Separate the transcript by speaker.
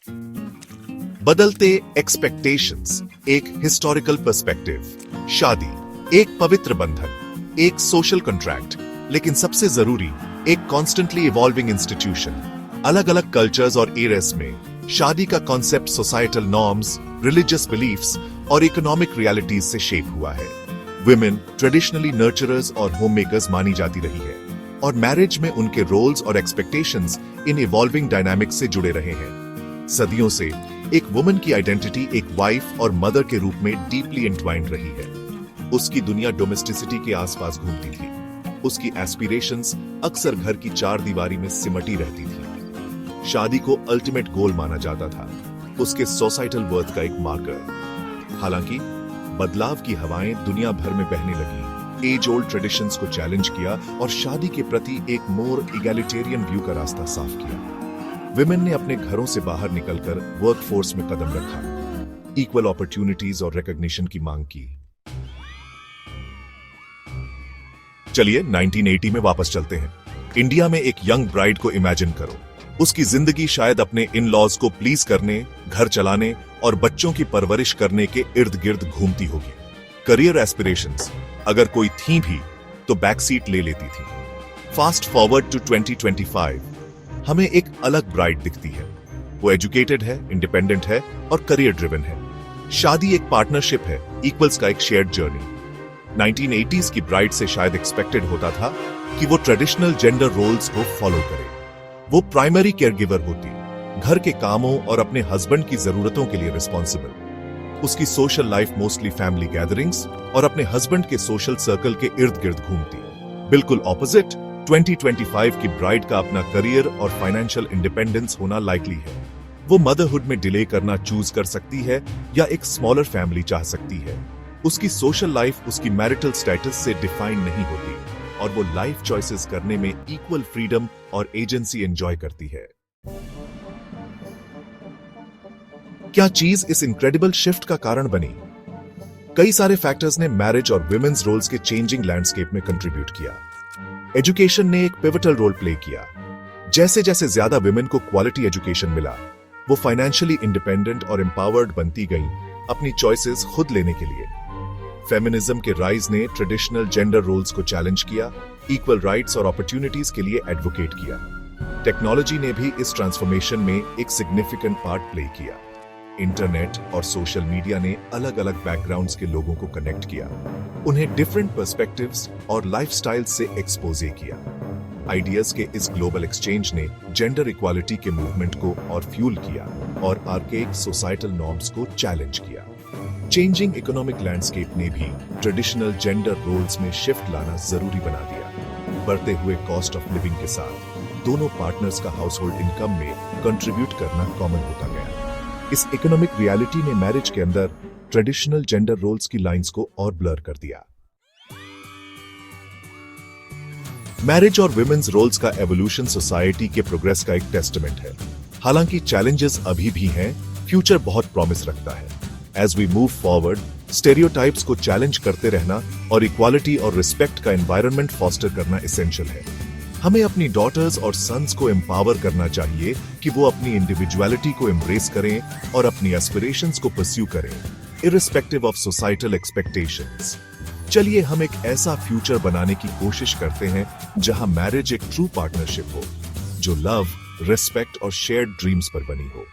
Speaker 1: बदलते एक्सपेक्टेशंस, एक historical perspective. शादी एक पवित्र बंधन, एक सोशल कॉन्ट्रैक्ट, लेकिन सबसे जरूरी एक कॉन्स्टेंटली इवॉल्विंग इंस्टीट्यूशन। अलग अलग कल्चर्स और एरेस में शादी का concept societal norms, religious beliefs और इकोनॉमिक रियलिटीज से शेप हुआ है। वुमेन ट्रेडिशनली नर्चरर्स और होममेकर्स मानी जाती रही है, और मैरिज में उनके रोल्स और एक्सपेक्टेशंस इन इवॉल्विंग डायनामिक्स से जुड़े रहे हैं। सदियों से एक वुमन की आइडेंटिटी एक वाइफ और मदर के रूप में डीपली एंटवाइंड रही है। उसकी दुनिया डोमेस्टिसिटी के आसपास घूमती थी। उसकी एस्पिरेशंस अक्सर घर की चार दीवारी में सिमटी रहती थी। शादी को अल्टीमेट गोल माना जाता था, उसके सोसाइटल वर्थ का एक मार्कर। हालांकि बदलाव की हवाएं दुनिया भर में बहने लगी, एज ओल्ड ट्रेडिशंस को चैलेंज किया और शादी के प्रति एक मोर इगैलिटेरियन व्यू का रास्ता साफ किया। विमेन ने अपने घरों से बाहर निकलकर वर्कफोर्स में कदम रखा, इक्वल अपॉर्चुनिटीज और रिकॉग्निशन की मांग की। चलिए 1980 में वापस चलते हैं। इंडिया में एक यंग ब्राइड को इमेजिन करो। उसकी जिंदगी शायद अपने इन लॉज को प्लीज करने, घर चलाने और बच्चों की परवरिश करने के इर्द गिर्द घूमती होगी। करियर एस्पिरेशंस अगर कोई थी भी तो बैक सीट ले लेती थी। फास्ट फॉरवर्ड टू 2025, हमें एक अलग ब्राइड दिखती है। वो एजुकेटेड है, इंडिपेंडेंट है और करियर ड्रिवन है। शादी एक पार्टनरशिप है, इक्वल्स का एक शेयर्ड जर्नी। 1980s की ब्राइड से शायद एक्सपेक्टेड होता था कि वो ट्रेडिशनल जेंडर रोल्स को फॉलो करे। वो प्राइमरी केयरगिवर होती, घर के कामों और अपने हस्बैंड की जरूरतों के लिए रिस्पॉन्सिबल। उसकी social life mostly family gatherings और अपने हस्बैंड के सोशल सर्कल के इर्द गिर्द घूमती। बिल्कुल ऑपोजिट 2025 की ब्राइड का अपना करियर और फाइनेंशियल इंडिपेंडेंस होना लाइकली है। वो मदरहुड में डिले करना चूज कर सकती है या एक स्मॉलर फैमिली चाह सकती है। उसकी सोशल लाइफ उसकी मैरिटल स्टेटस से डिफाइन नहीं होती और वो लाइफ चॉइसेस करने में इक्वल फ्रीडम और एजेंसी एंजॉय करती है। क्या चीज इस इनक्रेडिबल शिफ्ट का कारण बनी? कई सारे फैक्टर्स ने मैरिज और विमेन्स रोल्स के चेंजिंग लैंडस्केप में कंट्रीब्यूट किया। एजुकेशन ने एक पिवटल रोल प्ले किया। जैसे जैसे ज्यादा विमेन को क्वालिटी एजुकेशन मिला, वो फाइनेंशियली इंडिपेंडेंट और एम्पावर्ड बनती गई अपनी चॉइसेस खुद लेने के लिए। फेमिनिज्म के राइज ने ट्रेडिशनल जेंडर रोल्स को चैलेंज किया, इक्वल राइट्स और अपॉर्चुनिटीज के लिए एडवोकेट किया। टेक्नोलॉजी ने भी इस ट्रांसफॉर्मेशन में एक सिग्निफिकेंट पार्ट प्ले किया। इंटरनेट और सोशल मीडिया ने अलग अलग बैकग्राउंड्स के लोगों को कनेक्ट किया, उन्हें डिफरेंट पर्सपेक्टिव्स और लाइफस्टाइल से एक्सपोज किया। आइडियाज के इस ग्लोबल एक्सचेंज ने जेंडर इक्वालिटी के मूवमेंट को और फ्यूल किया और आर्केइक सोसाइटल नॉर्म्स को चैलेंज किया। चेंजिंग इकोनॉमिक लैंडस्केप ने भी ट्रेडिशनल जेंडर रोल्स में शिफ्ट लाना जरूरी बना दिया। बढ़ते हुए कॉस्ट ऑफ लिविंग के साथ दोनों पार्टनर्स का हाउस होल्ड इनकम में कंट्रीब्यूट करना कॉमन होता गया। इस इकोनॉमिक रियलिटी ने मैरिज के अंदर ट्रेडिशनल जेंडर रोल्स की लाइंस को और ब्लर कर दिया। मैरिज और विमेन्स रोल्स का एवोल्यूशन सोसाइटी के प्रोग्रेस का एक टेस्टमेंट है। हालांकि चैलेंजेस अभी भी हैं, फ्यूचर बहुत प्रॉमिस रखता है। As we move forward, stereotypes को चैलेंज करते रहना और इक्वालिटी और रिस्पेक्ट का एनवायरनमेंट फॉस्टर करना एसेंशियल है। हमें अपनी डॉटर्स और सन्स को एम्पावर करना चाहिए कि वो अपनी इंडिविजुअलिटी को एम्ब्रेस करें और अपनी एस्पिरेशंस को परस्यू करें, इर्रिस्पेक्टिव ऑफ सोसाइटल एक्सपेक्टेशंस। चलिए हम एक ऐसा फ्यूचर बनाने की कोशिश करते हैं जहां मैरिज एक ट्रू पार्टनरशिप हो, जो लव, रिस्पेक्ट और शेयर्ड ड्रीम्स पर बनी हो।